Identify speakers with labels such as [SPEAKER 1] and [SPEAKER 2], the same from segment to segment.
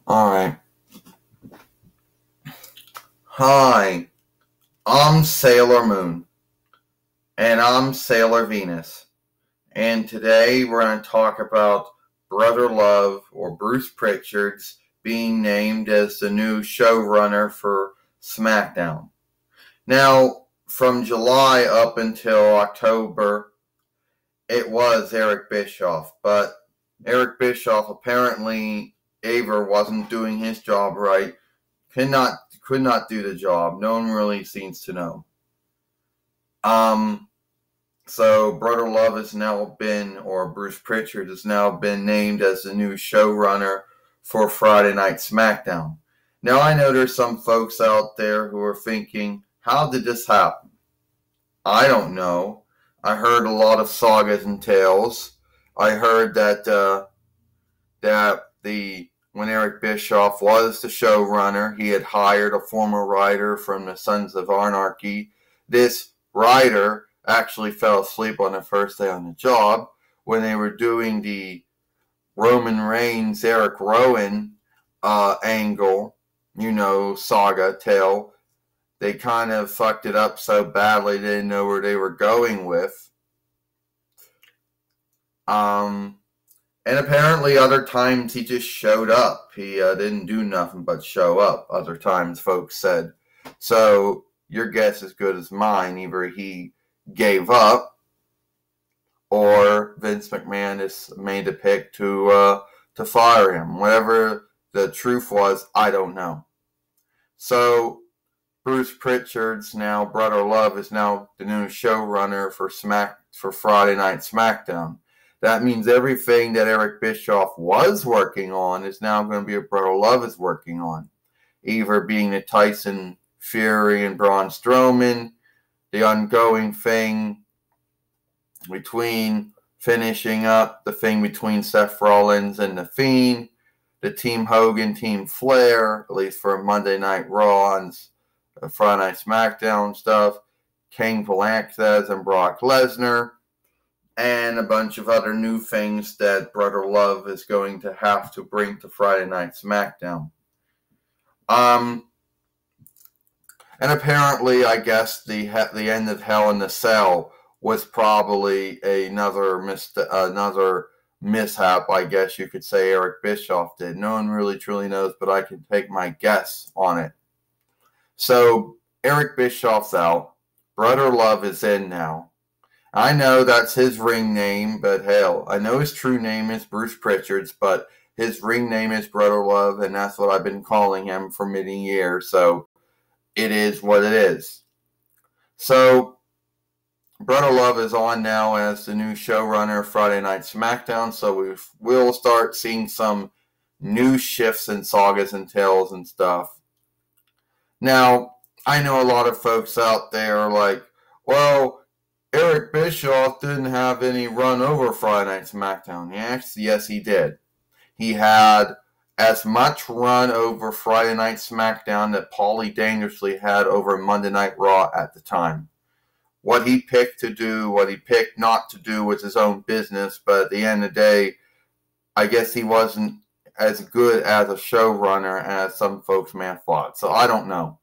[SPEAKER 1] Alright. Hi, I'm Sailor Moon. And I'm Sailor Venus. And today we're going to talk about Brother Love, or Bruce Pritchard's, being named as the new showrunner for SmackDown. Now, from July up until October, it was Eric Bischoff. But Eric Bischoff apparently either wasn't doing his job right, could not do the job. No one really seems to know. So Brother Love has now been, or Bruce Pritchard has now been named as the new showrunner for Friday Night SmackDown. Now I know there's some folks out there who are thinking, how did this happen? I don't know. I heard a lot of sagas and tales. I heard that when Eric Bischoff was the showrunner, he had hired a former writer from the Sons of Anarchy. This writer actually fell asleep on the first day on the job when they were doing the Roman Reigns, Eric Rowan angle, saga tale. They kind of fucked it up so badly they didn't know where they were going with. And apparently other times he just showed up. He didn't do nothing but show up. Other times folks said. So your guess is good as mine. Either he gave up or Vince McMahon has made a pick to fire him. Whatever the truth was, I don't know. So Bruce Pritchard's now, Brother Love, is now the new showrunner for Friday Night SmackDown. That means everything that Eric Bischoff was working on is now going to be what Brother Love is working on. Either being the Tyson Fury and Braun Strowman, the ongoing thing between finishing up the thing between Seth Rollins and The Fiend, the Team Hogan, Team Flair, at least for Monday Night Raw and Friday Night SmackDown stuff, Cain Velasquez and Brock Lesnar, and a bunch of other new things that Brother Love is going to have to bring to Friday Night SmackDown. And apparently, I guess the end of Hell in the Cell was probably another mishap, I guess you could say Eric Bischoff did. No one really truly knows, but I can take my guess on it. So Eric Bischoff's out. Brother Love is in now. I know that's his ring name, but hell, I know his true name is Bruce Pritchard's, but his ring name is Brother Love, and that's what I've been calling him for many years, so it is what it is. So, Brother Love is on now as the new showrunner of Friday Night SmackDown, so we'll start seeing some new shifts and sagas and tales and stuff. Now, I know a lot of folks out there are like, well, Eric Bischoff didn't have any run over Friday Night SmackDown. Yes, he did. He had as much run over Friday Night SmackDown that Paulie Dangerously had over Monday Night Raw at the time. What he picked to do, what he picked not to do was his own business, but at the end of the day, I guess he wasn't as good as a showrunner as some folks may have thought. So I don't know.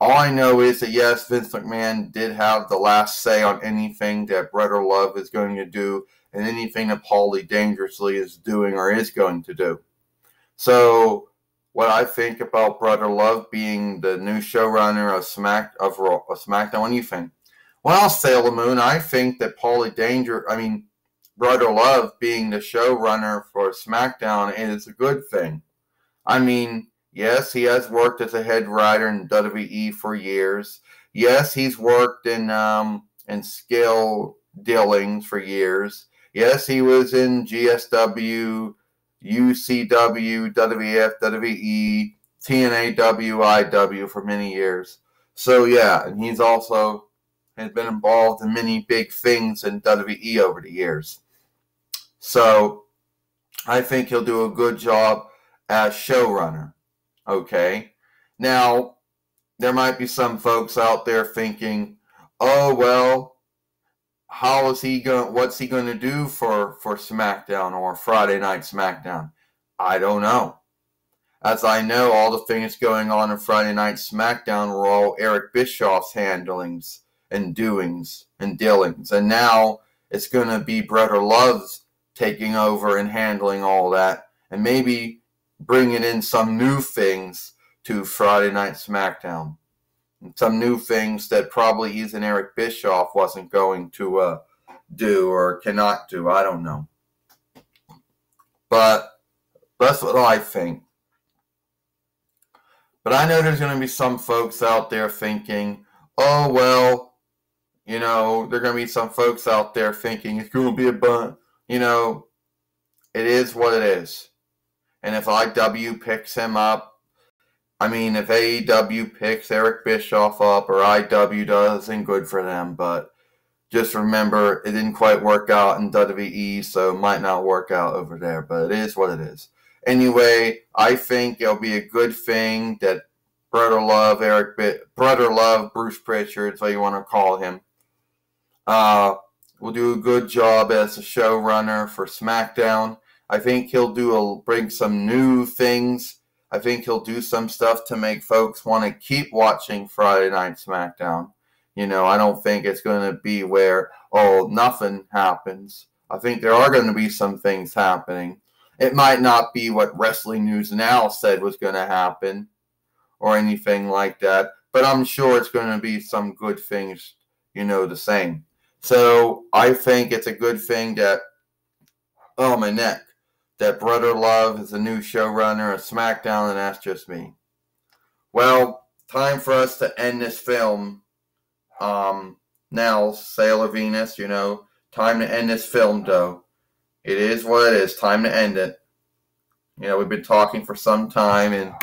[SPEAKER 1] All I know is that, yes, Vince McMahon did have the last say on anything that Brother Love is going to do and anything that Paulie Dangerously is doing or is going to do. So, what I think about Brother Love being the new showrunner of SmackDown, what do you think? Well, Sailor Moon, I think that Brother Love being the showrunner for SmackDown is a good thing. I mean, yes, he has worked as a head writer in WWE for years. Yes, he's worked in skill dealings for years. Yes, he was in GSW, UCW, WWF, WWE, TNA, WIW for many years. So yeah, and he's also has been involved in many big things in WWE over the years. So I think he'll do a good job as showrunner. Okay. Now, there might be some folks out there thinking, oh, well, what's he going to do for SmackDown or Friday Night SmackDown? I don't know. as I know all the things going on in Friday Night SmackDown were all Eric Bischoff's handlings and doings and dealings. And now it's going to be Brother Love's taking over and handling all that, and maybe bringing in some new things to Friday Night SmackDown. And some new things that probably even Eric Bischoff wasn't going to do or cannot do. I don't know. But that's what I think. But I know there's going to be some folks out there thinking, oh, well, there are going to be some folks out there thinking it's going to be a bun. It is what it is. And if IW picks him up, if AEW picks Eric Bischoff up or IW does, then good for them. But just remember, it didn't quite work out in WWE, so it might not work out over there. But it is what it is. Anyway, I think it'll be a good thing that Brother Love, Bruce Pritchard, so you want to call him, will do a good job as a showrunner for SmackDown. I think he'll bring some new things. I think he'll do some stuff to make folks want to keep watching Friday Night SmackDown. I don't think it's going to be where, nothing happens. I think there are going to be some things happening. It might not be what Wrestling News Now said was going to happen or anything like that, but I'm sure it's going to be some good things, the same. So I think it's a good thing that, my neck, that Brother Love is the new showrunner of SmackDown, and that's just me. Well, time for us to end this film. Now, Sale of Venus, time to end this film, though. It is what it is. Time to end it. We've been talking for some time, and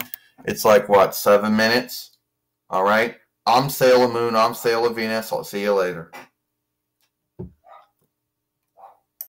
[SPEAKER 1] it's like, 7 minutes? All right. I'm Sailor Moon. I'm Sailor Venus. I'll see you later.